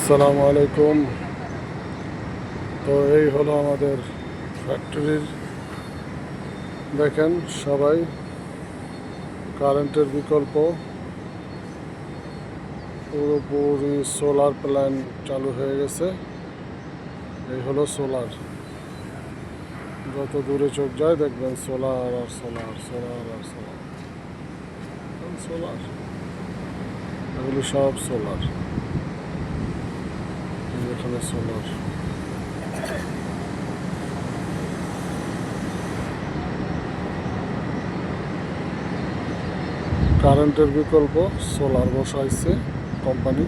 আসসালামু আলাইকুম। তো এই হলো আমাদের ফ্যাক্টরির, দেখেন সবাই কারেন্টের বিকল্প পুরোপুরি সোলার প্ল্যান্ট চালু হয়ে গেছে। এই হলো সোলার, যত দূরে চোখ যায় দেখবেন সোলার আর সোলার, সোলার আর সোলার, সোলার, এগুলি সব সোলার। এখানে সোলার, কারেন্টের বিকল্প সোলার বসাইছে কোম্পানি।